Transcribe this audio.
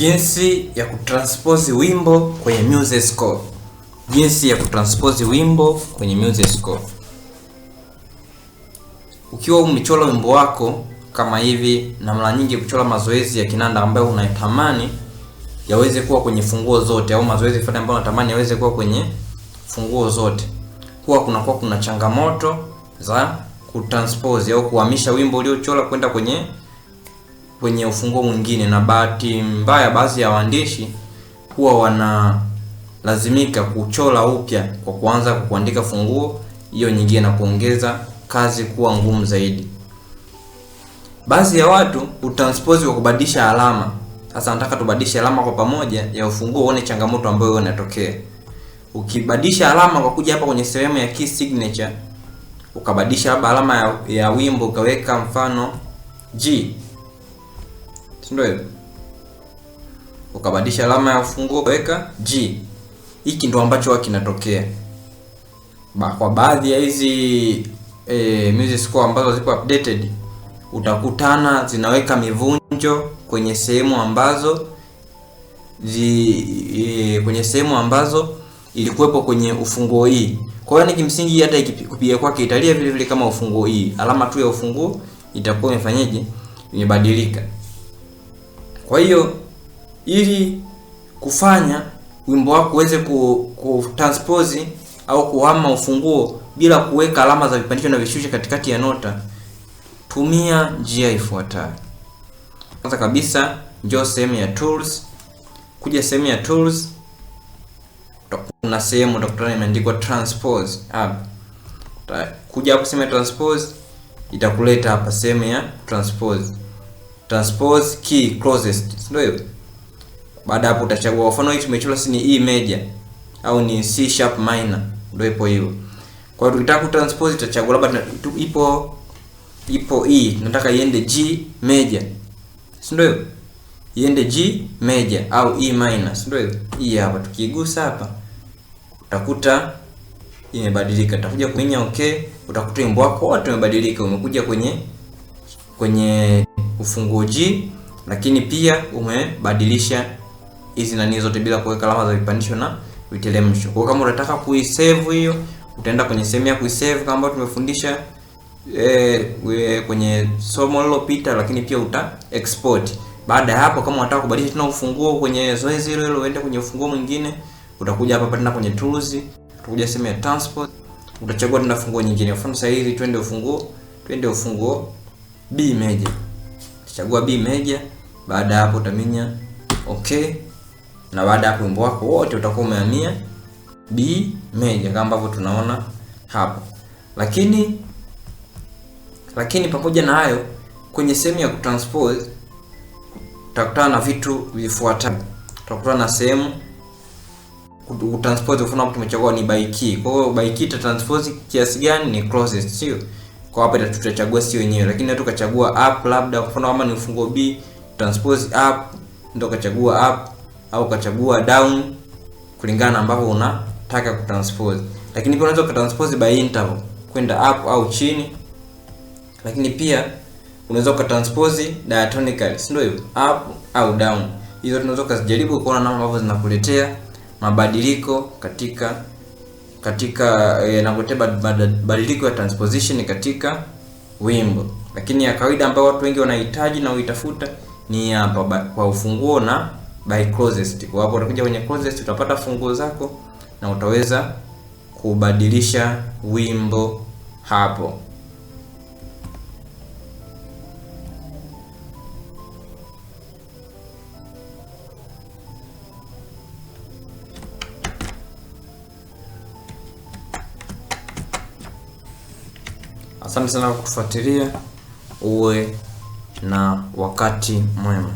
Jinsi ya kutranspose wimbo kwenye music score. Jinsi ya kutranspose wimbo kwenye music score. Ukiwa umechora wimbo wako kama hivi, na mara nyingi kuchora mazoezi ya kinanda ambayo unatamani yaweze kuwa kwenye funguo zote, au mazoezi fulani ambayo unatamani yaweze kuwa kwenye funguo zote, kunakuwa kuna changamoto za kutranspose au kuhamisha wimbo uliochora kwenda kwenye ufunguo mwingine. Na bahati mbaya, baadhi ya waandishi huwa wanalazimika kuchora upya kwa kuanza kuandika funguo hiyo nyingine na kuongeza kazi kuwa ngumu zaidi. Baadhi ya watu utranspose kwa kubadilisha alama. Sasa nataka tubadilishe alama kwa pamoja ya ufunguo, uone changamoto ambayo inatokea. Ukibadilisha alama kwa kuja hapa kwenye sehemu ya key signature, ukabadilisha hapa alama ya wimbo ukaweka mfano G. Ndio hivyo. Ukabadilisha alama ya ufunguo ukaweka G. Hiki ndio ambacho kinatokea. Kwa baadhi ya hizi music score ambazo zipo updated, utakutana zinaweka mivunjo kwenye sehemu ambazo ilikuwepo kwenye ufunguo hii. Kwa hiyo ni kimsingi hata ikipiga kwake italia vile vile kama ufunguo hii. Alama tu ya ufunguo itakuwa imefanyaje? Imebadilika. Kwa hiyo ili kufanya wimbo wako uweze kutranspose au kuhama ufunguo bila kuweka alama za vipandisho na vishusho katikati ya nota, tumia njia ifuatayo. Kwanza kabisa, njoo sehemu ya tools. Kuja sehemu ya tools, kuna sehemu utakutana imeandikwa transpose hapa. Kuja hapo sehemu ya transpose, itakuleta hapa sehemu ya transpose. Transpose key closest. Ndio hiyo. Baada hapo utachagua, kwa mfano hii tumechora ni E major au ni C sharp minor. Ndio ipo hiyo. Kwa hiyo tukitaka kutranspose tutachagua labda ipo E, tunataka iende G major. Ndio hiyo. Iende G major au E minor. Ndio hiyo. Hii hapa tukigusa hapa utakuta imebadilika. Utakuja kwenye okay, utakuta wimbo wako wote umebadilika, umekuja kwenye ufunguo G, lakini pia umebadilisha hizi nani zote bila kuweka alama za vipandisho na viteremsho. Kwa kama unataka kuisave hiyo, utaenda kwenye sehemu ya kuisave kama ambavyo tumefundisha kwenye somo lililopita, lakini pia uta export. Baada ya hapo, kama unataka kubadilisha tena ufunguo kwenye zoezi hilo uende kwenye ufunguo mwingine, utakuja hapa tena kwenye tools, utakuja sehemu ya transport, utachagua tena funguo nyingine. Kwa mfano sasa hivi twende ufunguo B major. Chagua B major. Baada hapo utaminya okay, na baada hapo wimbo wako wote utakuwa umehamia B major kama ambavyo tunaona hapo. Lakini pamoja na hayo, kwenye sehemu ya kutranspose utakutana na vitu vifuatavyo. Utakutana na sehemu kutranspose, mfano hapo tumechagua ni by key. Kwa hiyo by key transpose kiasi gani? Ni closest, sio? Kwa hapa tutachagua sio wenyewe, lakini tukachagua up, labda kwa mfano kama ni ufunguo B, transpose up, ndio ukachagua up au ukachagua down kulingana na ambavyo unataka kutranspose. Lakini pia unaweza ukatranspose by interval, kwenda up au chini. Lakini pia unaweza ukatranspose diatonically, ndio hivyo, up au down. Hizo tunaweza kuzijaribu kuona namna ambavyo zinakuletea mabadiliko katika na kuletea mabadiliko ya transposition katika wimbo. Lakini ya kawaida ambayo watu wengi wanahitaji na huitafuta ni hapa kwa ufunguo na by closest. Kwa hapo utakuja kwenye closest, utapata funguo zako na utaweza kubadilisha wimbo hapo. Asante sana kwa kufuatilia. Uwe na wakati mwema.